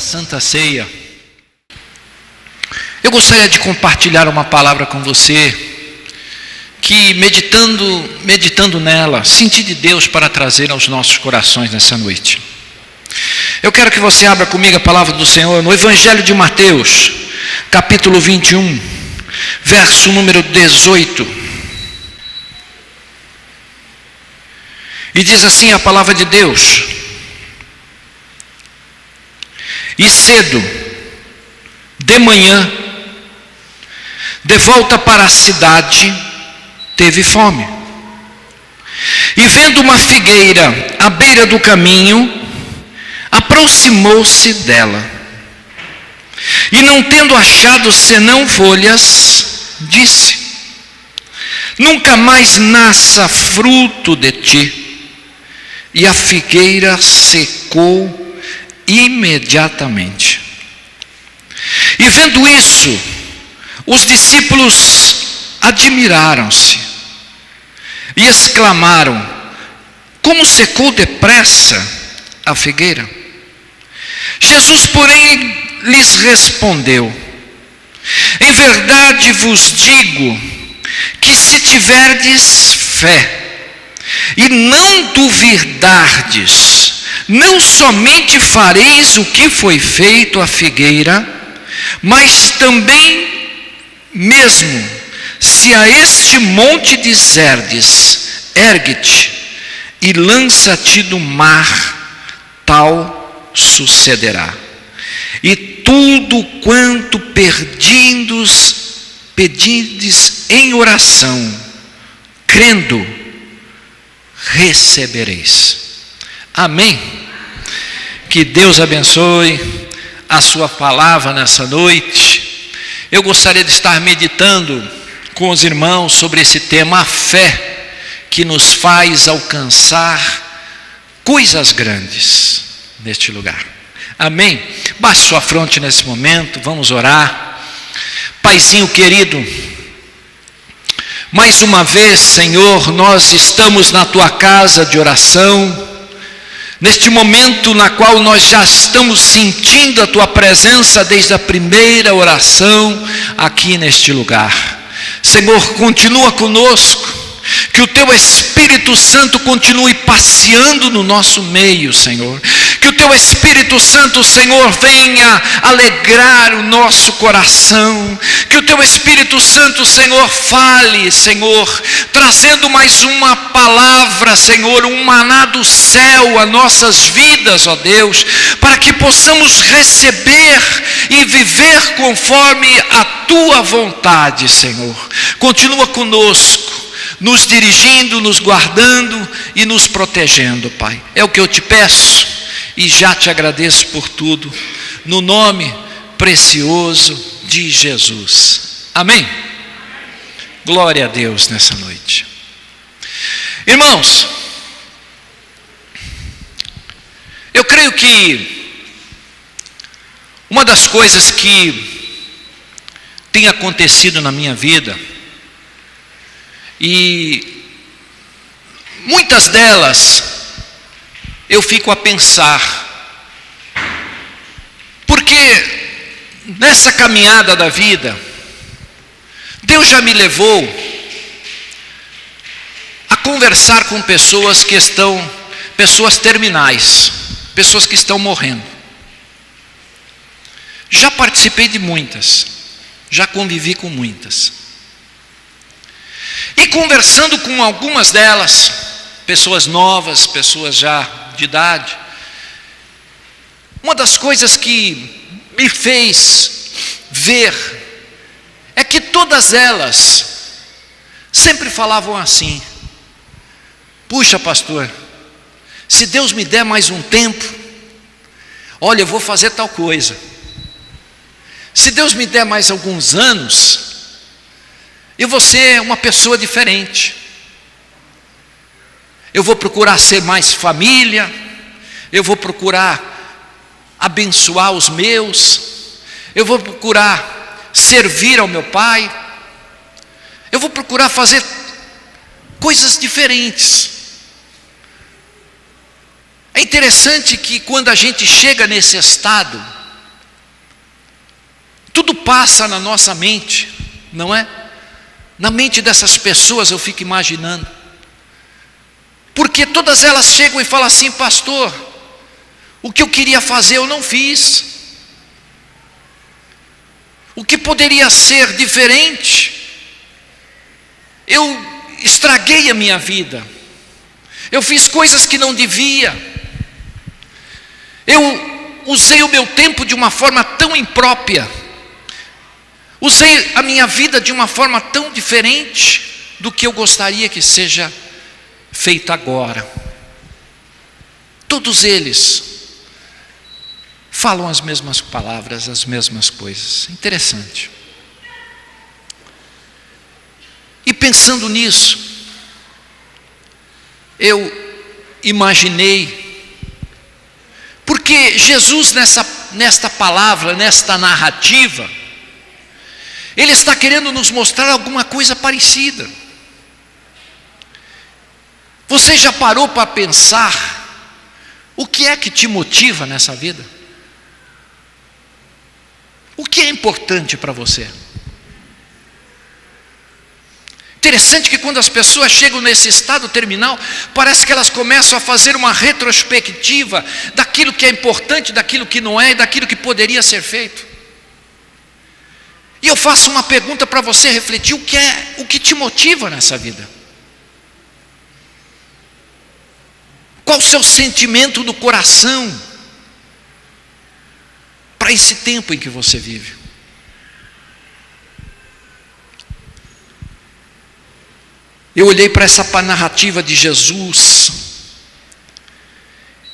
Santa Ceia, eu gostaria de compartilhar uma palavra com você, que meditando nela, senti de Deus para trazer aos nossos corações nessa noite. Eu quero que você abra comigo a palavra do Senhor no Evangelho de Mateus, capítulo 21, verso número 18. E diz assim a palavra de Deus: e cedo, de manhã, de volta para a cidade, teve fome. E vendo uma figueira à beira do caminho, aproximou-se dela. E não tendo achado senão folhas, disse: nunca mais nasça fruto de ti. E a figueira secou imediatamente. E vendo isso, os discípulos admiraram-se e exclamaram: como secou depressa a figueira? Jesus, porém, lhes respondeu: em verdade vos digo que se tiverdes fé e não duvidardes, não somente fareis o que foi feito à figueira, mas também mesmo se a este monte disserdes: ergue-te e lança-te no mar, tal sucederá. E tudo quanto pedirdes em oração, crendo, recebereis. Amém? Que Deus abençoe a sua palavra nessa noite. Eu gostaria de estar meditando com os irmãos sobre esse tema, a fé que nos faz alcançar coisas grandes neste lugar. Amém? Baixe sua fronte nesse momento, vamos orar. Paizinho querido, mais uma vez, Senhor, nós estamos na Tua casa de oração, neste momento na qual nós já estamos sentindo a Tua presença desde a primeira oração aqui neste lugar. Senhor, continua conosco, que o Teu Espírito Santo continue passeando no nosso meio, Senhor. Que o Teu Espírito Santo, Senhor, venha alegrar o nosso coração. Que o Teu Espírito Santo, Senhor, fale, Senhor, trazendo mais uma palavra, Senhor, um maná do céu a nossas vidas, ó Deus, para que possamos receber e viver conforme a Tua vontade, Senhor. Continua conosco, nos dirigindo, nos guardando e nos protegendo, Pai. É o que eu te peço e já te agradeço por tudo, no nome precioso de Jesus. Amém? Glória a Deus nessa noite. Irmãos, eu creio que uma das coisas que tem acontecido na minha vida, e muitas delas eu fico a pensar, porque nessa caminhada da vida, Deus já me levou a conversar com pessoas terminais, pessoas que estão morrendo. Já participei de muitas, já convivi com muitas. E conversando com algumas delas, pessoas novas, pessoas já de idade, uma das coisas que me fez ver é que todas elas sempre falavam assim: puxa, pastor, se Deus me der mais um tempo, olha, eu vou fazer tal coisa. Se Deus me der mais alguns anos, eu vou ser uma pessoa diferente. Eu vou procurar ser mais família, eu vou procurar abençoar os meus, eu vou procurar servir ao meu pai, eu vou procurar fazer coisas diferentes. É interessante que quando a gente chega nesse estado, passa na nossa mente, não é? Na mente dessas pessoas eu fico imaginando. Porque todas elas chegam e falam assim: pastor, o que eu queria fazer eu não fiz. O que poderia ser diferente, eu estraguei a minha vida. Eu fiz coisas que não devia. Eu usei o meu tempo de uma forma tão imprópria. Usei a minha vida de uma forma tão diferente do que eu gostaria que seja feito agora. Todos eles falam as mesmas palavras, as mesmas coisas. Interessante. E pensando nisso, eu imaginei, porque Jesus nesta palavra, nesta narrativa, Ele está querendo nos mostrar alguma coisa parecida. Você já parou para pensar o que é que te motiva nessa vida? O que é importante para você? Interessante que quando as pessoas chegam nesse estado terminal, parece que elas começam a fazer uma retrospectiva daquilo que é importante, daquilo que não é e daquilo que poderia ser feito. E eu faço uma pergunta para você refletir: o que te motiva nessa vida? Qual o seu sentimento do coração para esse tempo em que você vive? Eu olhei para essa narrativa de Jesus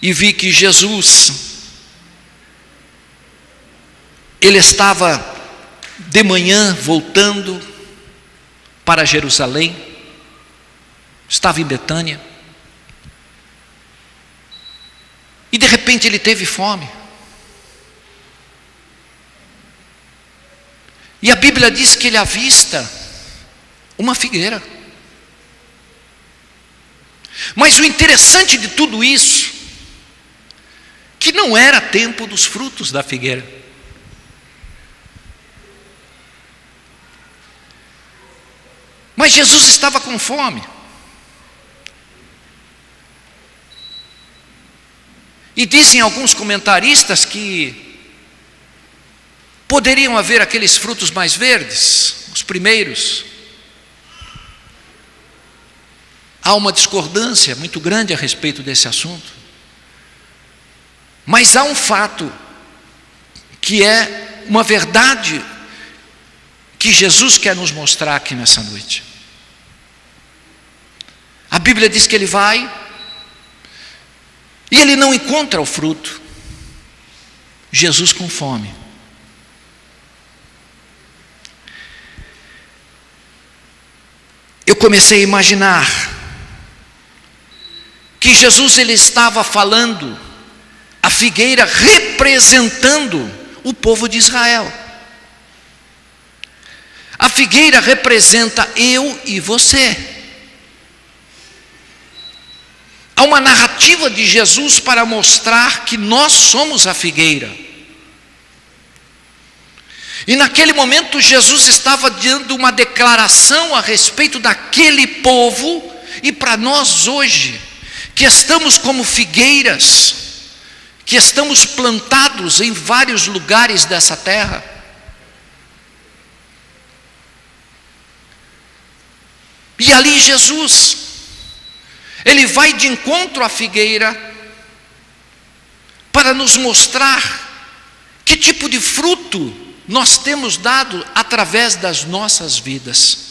e vi que Jesus, Ele estava de manhã voltando para Jerusalém, estava em Betânia, e de repente ele teve fome. E a Bíblia diz que ele avista uma figueira. Mas o interessante de tudo isso, que não era tempo dos frutos da figueira. Mas Jesus estava com fome. E dizem alguns comentaristas que poderiam haver aqueles frutos mais verdes, os primeiros. Há uma discordância muito grande a respeito desse assunto. Mas há um fato que é uma verdade que Jesus quer nos mostrar aqui nessa noite. A Bíblia diz que ele vai e ele não encontra o fruto. Jesus com fome. Eu comecei a imaginar que Jesus ele estava falando, a figueira representando o povo de Israel. A figueira representa eu e você. Há uma narrativa de Jesus para mostrar que nós somos a figueira. E naquele momento Jesus estava dando uma declaração a respeito daquele povo, e para nós hoje, que estamos como figueiras, que estamos plantados em vários lugares dessa terra. E ali Jesus, ele vai de encontro à figueira para nos mostrar que tipo de fruto nós temos dado através das nossas vidas.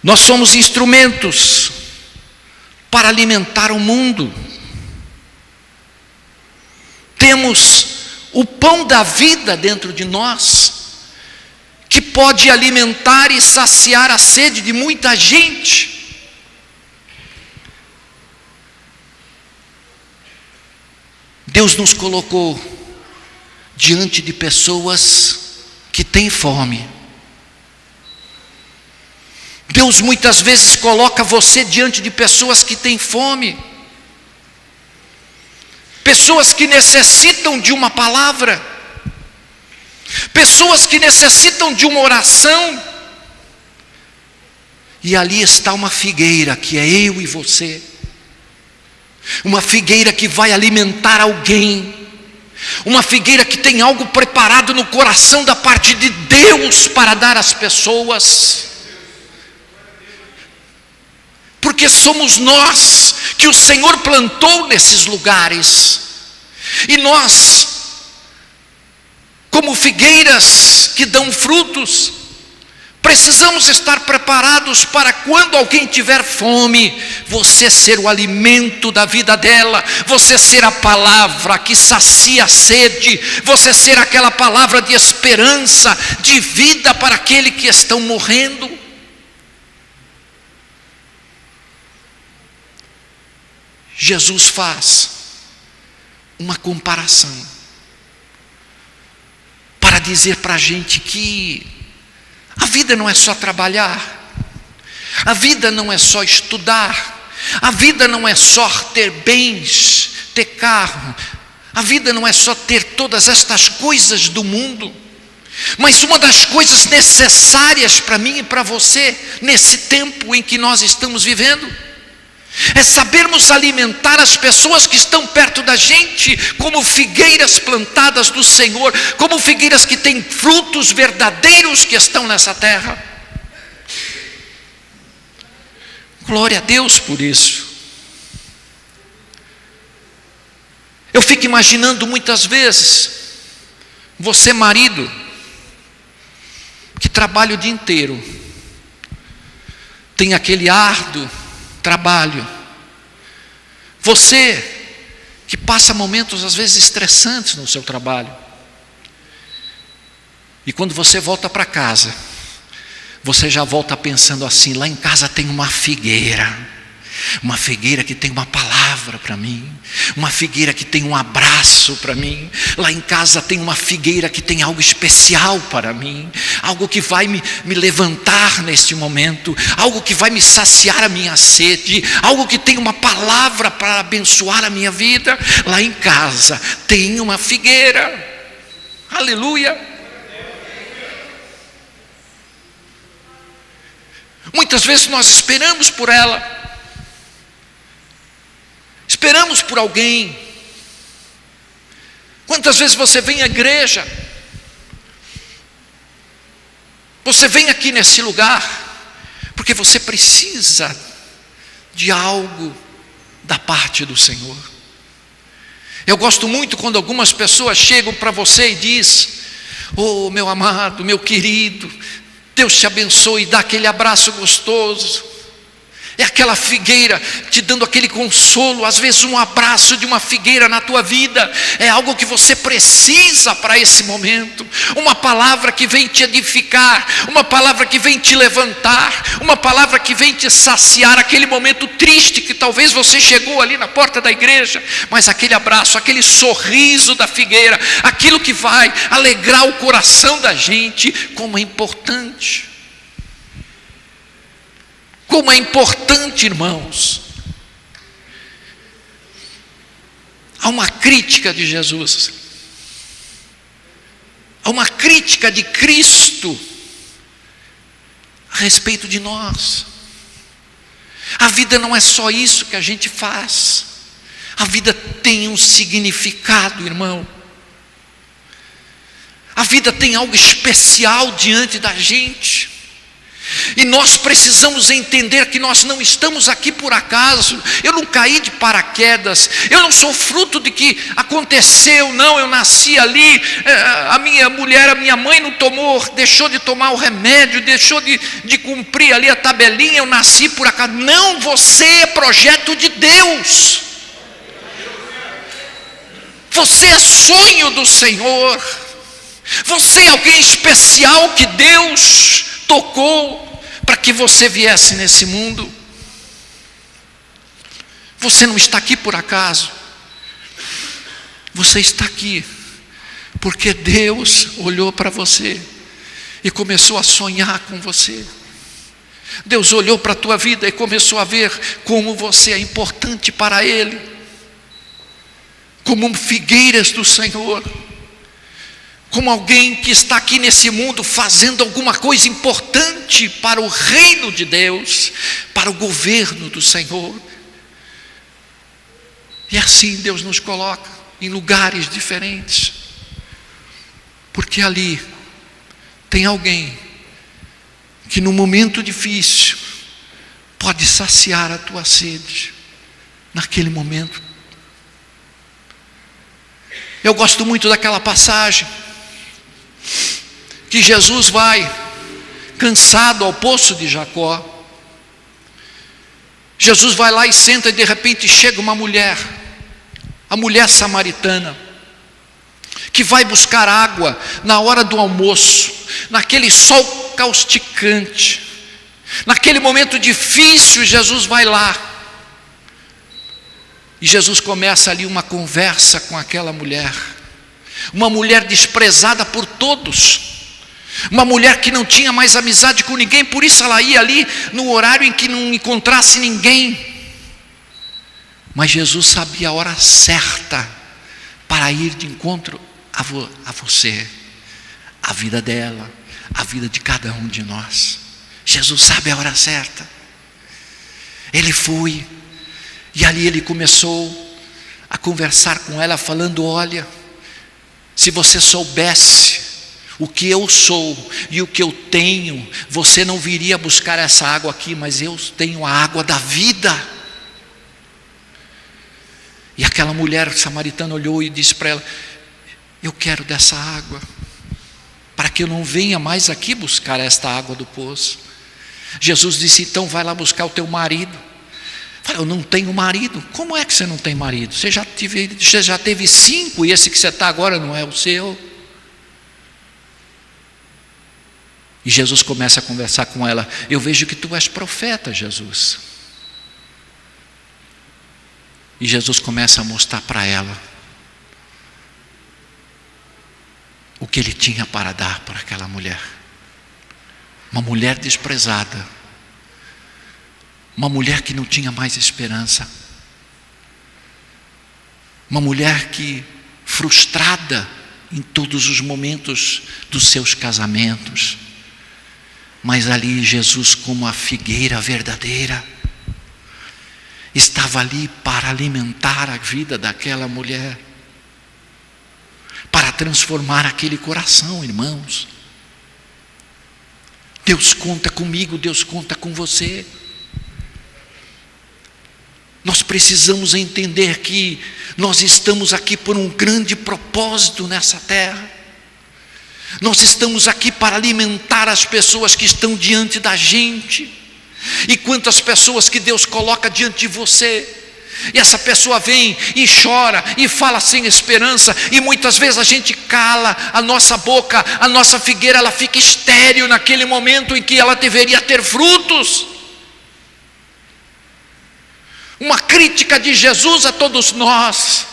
Nós somos instrumentos para alimentar o mundo. Temos o pão da vida dentro de nós, que pode alimentar e saciar a sede de muita gente. Deus nos colocou diante de pessoas que têm fome. Deus muitas vezes coloca você diante de pessoas que têm fome. pessoas que necessitam de uma palavra, pessoas que necessitam de uma oração. E ali está uma figueira, que é eu e você, uma figueira que vai alimentar alguém, uma figueira que tem algo preparado no coração da parte de Deus para dar às pessoas, porque somos nós que o Senhor plantou nesses lugares, e nós, como figueiras que dão frutos, precisamos estar preparados para quando alguém tiver fome, você ser o alimento da vida dela, você ser a palavra que sacia a sede, você ser aquela palavra de esperança, de vida para aquele que estão morrendo. Jesus faz uma comparação para dizer para a gente que a vida não é só trabalhar, a vida não é só estudar, a vida não é só ter bens, ter carro, a vida não é só ter todas estas coisas do mundo, mas uma das coisas necessárias para mim e para você, nesse tempo em que nós estamos vivendo, é sabermos alimentar as pessoas que estão perto da gente, como figueiras plantadas do Senhor, como figueiras que têm frutos verdadeiros que estão nessa terra. Glória a Deus por isso. Eu fico imaginando muitas vezes, você marido, que trabalha o dia inteiro, tem aquele árduo trabalho, você que passa momentos às vezes estressantes no seu trabalho, e quando você volta para casa, você já volta pensando assim: lá em casa tem uma figueira que tem uma palavra para mim, uma figueira que tem um abraço para mim, lá em casa tem uma figueira que tem algo especial para mim, algo que vai me levantar neste momento, algo que vai me saciar a minha sede, algo que tem uma palavra para abençoar a minha vida. Lá em casa tem uma figueira, aleluia. Muitas vezes nós esperamos por ela, esperamos por alguém. Quantas vezes você vem à igreja, você vem aqui nesse lugar, porque você precisa de algo da parte do Senhor. Eu gosto muito quando algumas pessoas chegam para você e diz: oh, meu amado, meu querido, Deus te abençoe, e dá aquele abraço gostoso. É aquela figueira te dando aquele consolo. Às vezes um abraço de uma figueira na tua vida é algo que você precisa para esse momento. Uma palavra que vem te edificar, uma palavra que vem te levantar, uma palavra que vem te saciar aquele momento triste que talvez você chegou ali na porta da igreja, mas aquele abraço, aquele sorriso da figueira, aquilo que vai alegrar o coração da gente. Como é importante! Como é importante, irmãos. Há uma crítica de Jesus, há uma crítica de Cristo a respeito de nós. A vida não é só isso que a gente faz, a vida tem um significado, irmão. A vida tem algo especial diante da gente. E nós precisamos entender que nós não estamos aqui por acaso. Eu não caí de paraquedas, eu não sou fruto de que aconteceu, não. Eu nasci ali, a minha mulher, a minha mãe não deixou de tomar o remédio, deixou de cumprir ali a tabelinha, eu nasci por acaso. Não, você é projeto de Deus, você é sonho do Senhor, você é alguém especial que Deus tocou para que você viesse nesse mundo. Você não está aqui por acaso, você está aqui porque Deus olhou para você e começou a sonhar com você. Deus olhou para a tua vida e começou a ver como você é importante para Ele, como figueiras do Senhor, como alguém que está aqui nesse mundo fazendo alguma coisa importante para o reino de Deus, para o governo do Senhor. E assim Deus nos coloca em lugares diferentes, porque ali tem alguém que no momento difícil pode saciar a tua sede, naquele momento. Eu gosto muito daquela passagem, que Jesus vai cansado ao poço de Jacó. Jesus vai lá e senta, e de repente chega uma mulher, a mulher samaritana, que vai buscar água na hora do almoço, naquele sol causticante, naquele momento difícil. Jesus vai lá, e Jesus começa ali uma conversa com aquela mulher, uma mulher desprezada por todos, uma mulher que não tinha mais amizade com ninguém, por isso ela ia ali no horário em que não encontrasse ninguém. Mas Jesus sabia a hora certa para ir de encontro a você, a vida dela, a vida de cada um de nós. Jesus sabe a hora certa. Ele foi, e ali ele começou a conversar com ela, falando: olha, se você soubesse o que eu sou e o que eu tenho, você não viria buscar essa água aqui, mas eu tenho a água da vida. E aquela mulher samaritana olhou e disse para ela: eu quero dessa água, para que eu não venha mais aqui buscar esta água do poço. Jesus disse: então vai lá buscar o teu marido. Fala: eu não tenho marido. Como é que você não tem marido? Você já teve 5 e esse que você está agora não é o seu. E Jesus começa a conversar com ela: eu vejo que tu és profeta, Jesus. E Jesus começa a mostrar para ela o que ele tinha para dar para aquela mulher. Uma mulher desprezada, uma mulher que não tinha mais esperança, uma mulher que, frustrada em todos os momentos dos seus casamentos, mas ali Jesus, como a figueira verdadeira, estava ali para alimentar a vida daquela mulher, para transformar aquele coração, irmãos. Deus conta comigo, Deus conta com você. Nós precisamos entender que nós estamos aqui por um grande propósito nessa terra. Nós estamos aqui para alimentar as pessoas que estão diante da gente. E quantas pessoas que Deus coloca diante de você, e essa pessoa vem e chora e fala sem esperança, e muitas vezes a gente cala a nossa boca, a nossa figueira ela fica estéril naquele momento em que ela deveria ter frutos. Uma crítica de Jesus a todos nós,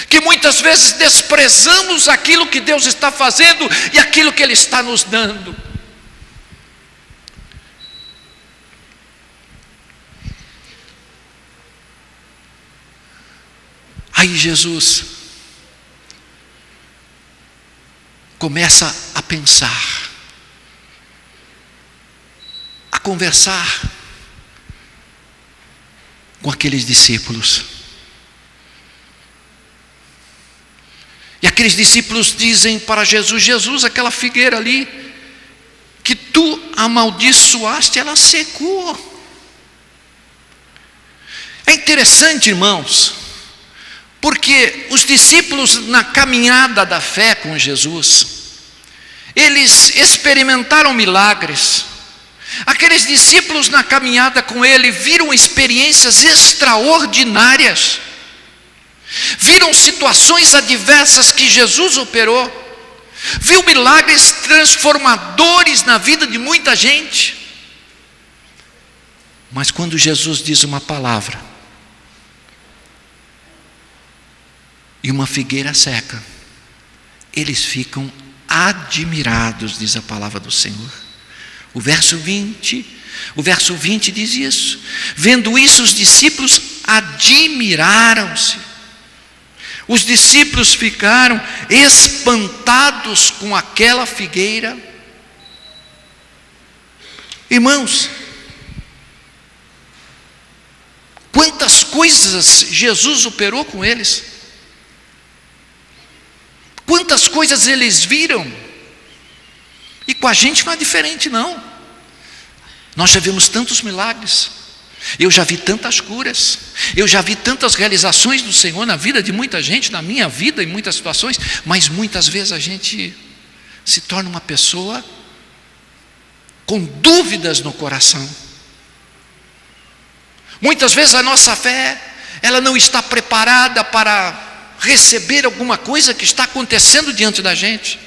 que muitas vezes desprezamos aquilo que Deus está fazendo e aquilo que Ele está nos dando. Aí Jesus começa a pensar, a conversar com aqueles discípulos. E aqueles discípulos dizem para Jesus: Jesus, aquela figueira ali que tu amaldiçoaste, ela secou. É interessante, irmãos, porque os discípulos na caminhada da fé com Jesus, eles experimentaram milagres. Aqueles discípulos na caminhada com Ele viram experiências extraordinárias, viram situações adversas que Jesus operou, viu milagres transformadores na vida de muita gente. Mas quando Jesus diz uma palavra, e uma figueira seca, eles ficam admirados, diz a palavra do Senhor. O verso 20 diz isso: vendo isso, os discípulos admiraram-se. Os discípulos ficaram espantados com aquela figueira. Irmãos, quantas coisas Jesus operou com eles, quantas coisas eles viram, e com a gente não é diferente não. Nós já vimos tantos milagres, eu já vi tantas curas, eu já vi tantas realizações do Senhor na vida de muita gente, na minha vida, em muitas situações, mas muitas vezes a gente se torna uma pessoa com dúvidas no coração. Muitas vezes a nossa fé, ela não está preparada para receber alguma coisa que está acontecendo diante da gente.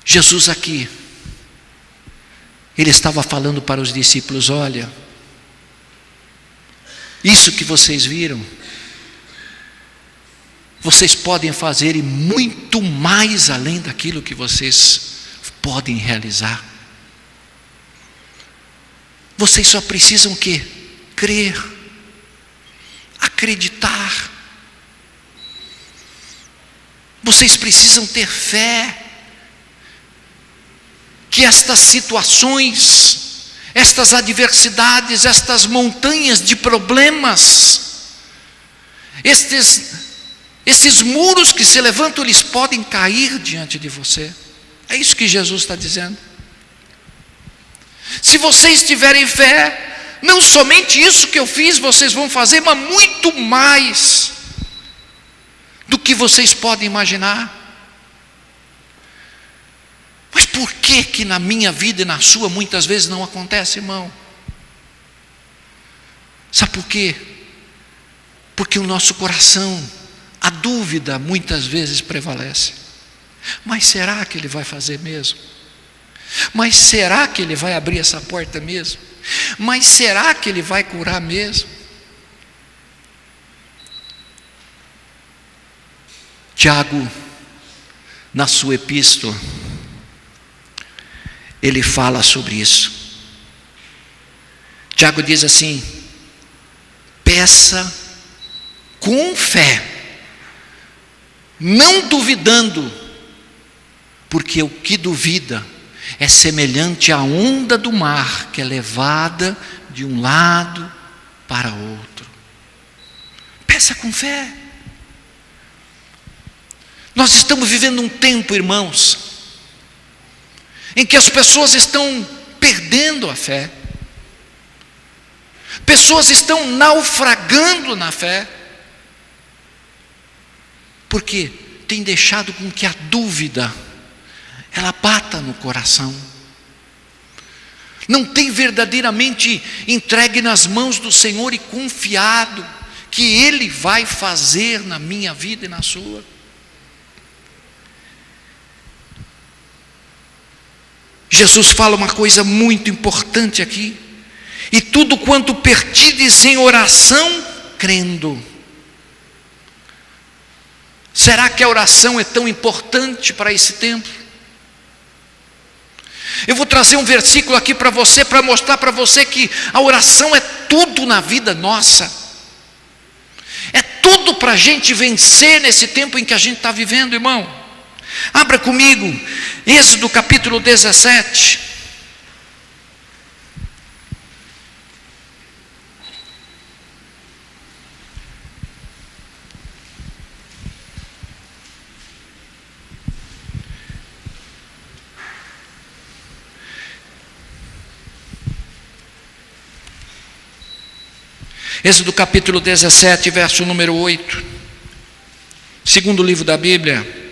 Jesus aqui, ele estava falando para os discípulos: olha, isso que vocês viram, vocês podem fazer e muito mais além daquilo que vocês podem realizar. Vocês só precisam o quê? Crer, acreditar. Vocês precisam ter fé que estas situações, estas adversidades, estas montanhas de problemas, esses muros que se levantam, eles podem cair diante de você. É isso que Jesus está dizendo. Se vocês tiverem fé, não somente isso que eu fiz vocês vão fazer, mas muito mais do que vocês podem imaginar. Mas por que na minha vida e na sua muitas vezes não acontece, irmão? Sabe por quê? Porque o nosso coração, a dúvida muitas vezes prevalece. Mas será que Ele vai fazer mesmo? Mas será que Ele vai abrir essa porta mesmo? Mas será que Ele vai curar mesmo? Tiago, na sua epístola, ele fala sobre isso. Tiago diz assim: peça com fé, não duvidando, porque o que duvida é semelhante à onda do mar, que é levada de um lado para outro. Peça com fé. Nós estamos vivendo um tempo, irmãos, em que as pessoas estão perdendo a fé. Pessoas estão naufragando na fé. Porque tem deixado com que a dúvida ela bata no coração. Não tem verdadeiramente entregue nas mãos do Senhor e confiado que Ele vai fazer na minha vida e na sua. Jesus fala uma coisa muito importante aqui: e tudo quanto pertides em oração, crendo. Será que a oração é tão importante para esse tempo? Eu vou trazer um versículo aqui para você, para mostrar para você que a oração é tudo na vida nossa. É tudo para a gente vencer nesse tempo em que a gente está vivendo, irmão. Abra comigo, Êxodo capítulo 17. Êxodo capítulo 17, verso número 8. Segundo livro da Bíblia.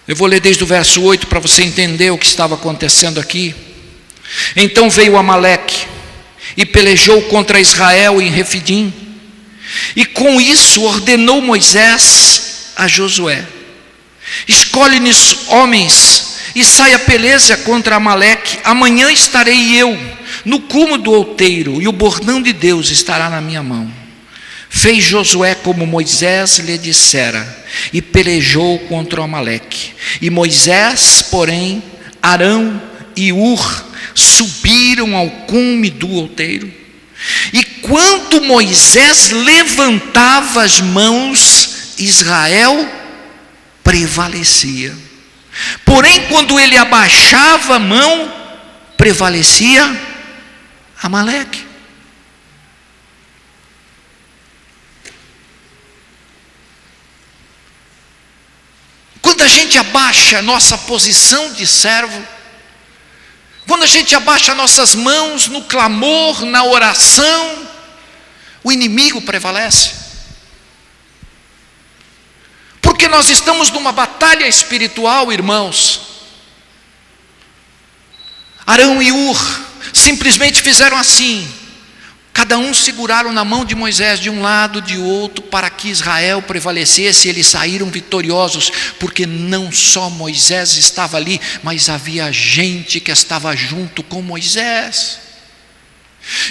Eu vou ler desde o verso 8 para você entender o que estava acontecendo aqui. Então veio Amaleque e pelejou contra Israel em Refidim. E com isso ordenou Moisés a Josué: escolhe-nos homens e saia a peleja contra Amaleque. Amanhã estarei eu no cume do outeiro, e o bordão de Deus estará na minha mão. Fez Josué como Moisés lhe dissera, e pelejou contra o Amaleque. E Moisés, porém, Arão e Ur subiram subiram ao cume do outeiro. E quando Moisés levantava as mãos, Israel prevalecia. Porém, quando ele abaixava a mão, prevalecia Amaleque. Quando a gente abaixa a nossa posição de servo, quando a gente abaixa nossas mãos no clamor, na oração, o inimigo prevalece. Porque nós estamos numa batalha espiritual, irmãos. Arão e Ur simplesmente fizeram assim. Cada um seguraram na mão de Moisés de um lado, de outro, para que Israel prevalecesse. Eles saíram vitoriosos, porque não só Moisés estava ali, mas havia gente que estava junto com Moisés.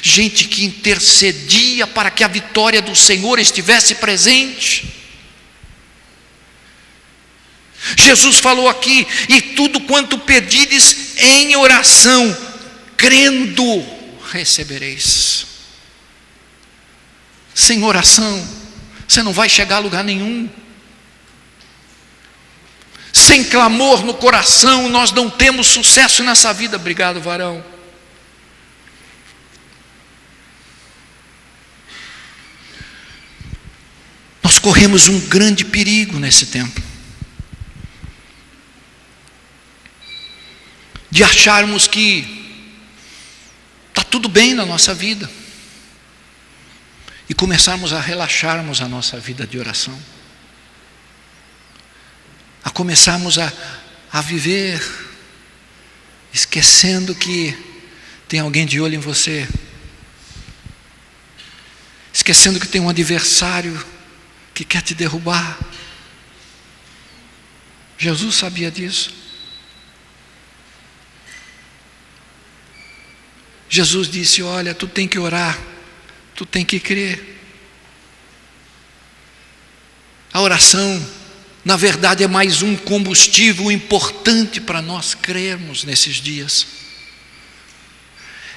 Gente que intercedia para que a vitória do Senhor estivesse presente. Jesus falou aqui: e tudo quanto pedides em oração, crendo, recebereis. Sem oração, você não vai chegar a lugar nenhum. Sem clamor no coração, nós não temos sucesso nessa vida. Obrigado, varão. Nós corremos um grande perigo nesse tempo, de acharmos que está tudo bem na nossa vida, e começarmos a relaxarmos a nossa vida de oração, a começarmos a viver, esquecendo que tem alguém de olho em você, esquecendo que tem um adversário que quer te derrubar. Jesus sabia disso. Jesus disse: olha, tu tem que orar, tu tem que crer. A oração, na verdade, é mais um combustível importante para nós crermos nesses dias.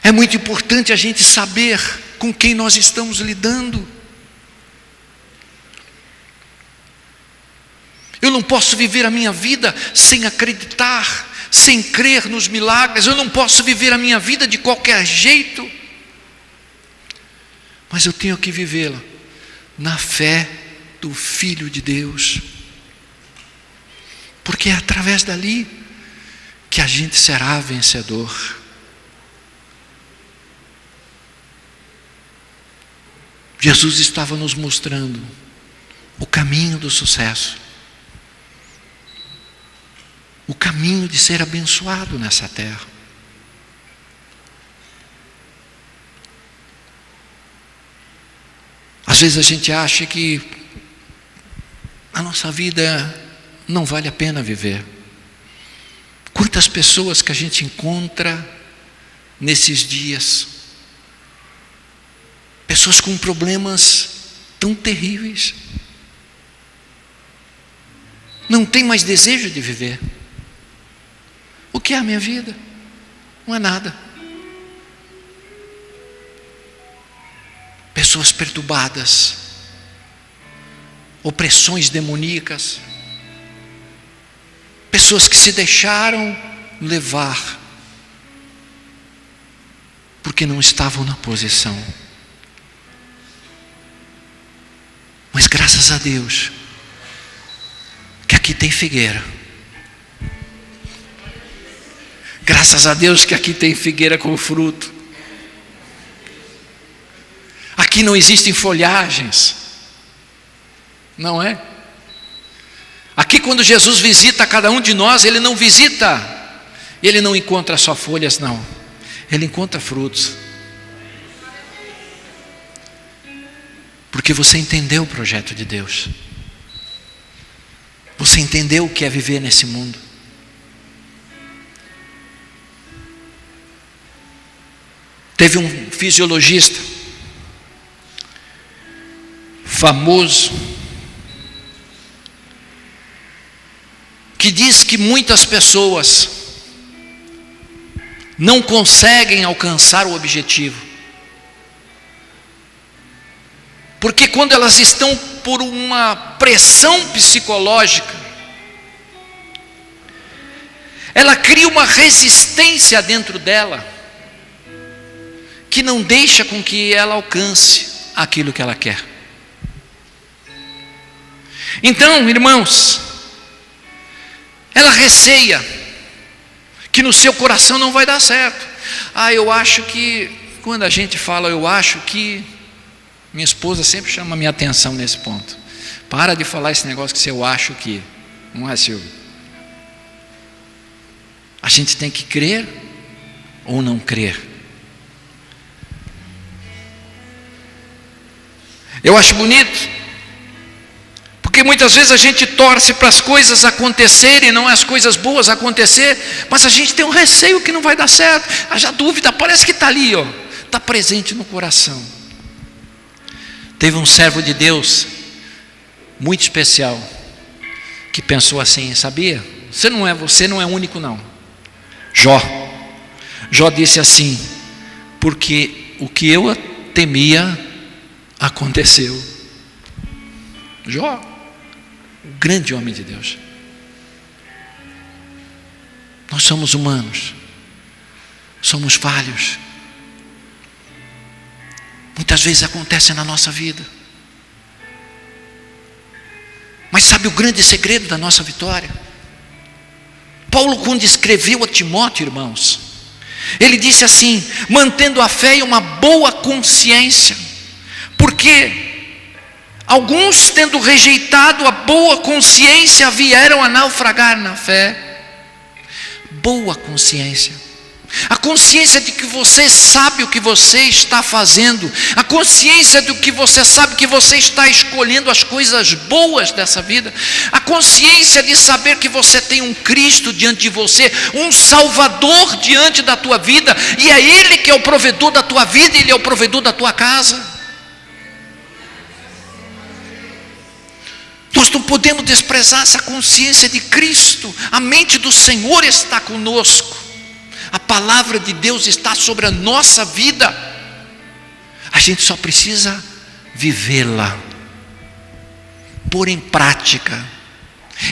É muito importante a gente saber com quem nós estamos lidando. Eu não posso viver a minha vida sem acreditar, sem crer nos milagres. Eu não posso viver a minha vida de qualquer jeito, mas eu tenho que vivê-la na fé do Filho de Deus, porque é através dali que a gente será vencedor. Jesus estava nos mostrando o caminho do sucesso, o caminho de ser abençoado nessa terra. Às vezes a gente acha que a nossa vida não vale a pena viver. Quantas pessoas que a gente encontra nesses dias, pessoas com problemas tão terríveis, não tem mais desejo de viver. O que é a minha vida? Não é nada. Pessoas perturbadas, opressões demoníacas, pessoas que se deixaram levar, porque não estavam na posição. Mas graças a Deus, que aqui tem figueira. Graças a Deus que aqui tem figueira com fruto. Aqui não existem folhagens, não é? Aqui, quando Jesus visita cada um de nós, Ele não visita, Ele não encontra só folhas, não. Ele encontra frutos. Porque você entendeu o projeto de Deus. Você entendeu o que é viver nesse mundo. Teve um fisiologista famoso que diz que muitas pessoas não conseguem alcançar o objetivo. Porque quando elas estão por uma pressão psicológica, ela cria uma resistência dentro dela, que não deixa com que ela alcance aquilo que ela quer. Então, irmãos, ela receia que no seu coração não vai dar certo. Eu acho que, quando a gente fala eu acho que, minha esposa sempre chama a minha atenção nesse ponto. Para de falar esse negócio que eu acho que, não é, Silvio? A gente tem que crer ou não crer. Eu acho bonito, porque muitas vezes a gente torce para as coisas acontecerem, não as coisas boas acontecer, mas a gente tem um receio que não vai dar certo. A dúvida parece que está ali, está presente no coração. Teve um servo de Deus muito especial que pensou assim, sabia? Você não é único não. Jó disse assim: porque o que eu temia aconteceu. Jó, o grande homem de Deus. Nós somos humanos, somos falhos. Muitas vezes acontece na nossa vida. Mas sabe o grande segredo da nossa vitória? Paulo, quando escreveu a Timóteo, irmãos, ele disse assim: mantendo a fé e uma boa consciência, porque alguns, tendo rejeitado a boa consciência, vieram a naufragar na fé. Boa consciência, a consciência de que você sabe o que você está fazendo, a consciência de que você sabe que você está escolhendo as coisas boas dessa vida, a consciência de saber que você tem um Cristo diante de você, um Salvador diante da tua vida, e é Ele que é o provedor da tua vida, Ele é o provedor da tua casa. Nós não podemos desprezar essa consciência de Cristo. A mente do Senhor está conosco. A palavra de Deus está sobre a nossa vida. A gente só precisa vivê-la, pôr em prática,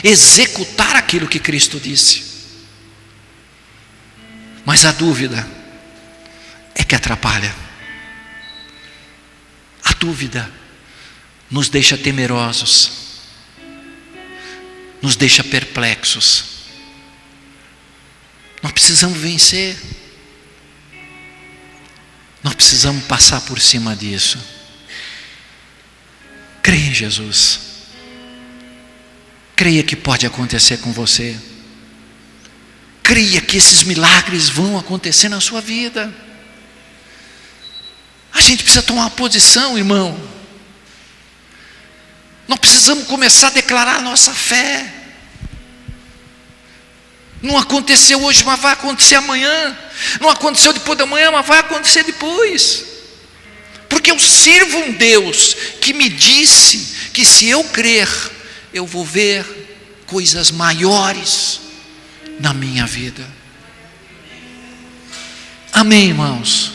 executar aquilo que Cristo disse. Mas a dúvida é que atrapalha. A dúvida nos deixa temerosos, nos deixa perplexos. Nós precisamos vencer. Nós precisamos passar por cima disso. Creia em Jesus. Creia que pode acontecer com você. Creia que esses milagres vão acontecer na sua vida. A gente precisa tomar uma posição, irmão. Nós precisamos começar a declarar a nossa fé. Não aconteceu hoje, mas vai acontecer amanhã. Não aconteceu depois da manhã, mas vai acontecer depois. Porque eu sirvo um Deus que me disse que se eu crer, eu vou ver coisas maiores na minha vida. Amém, irmãos?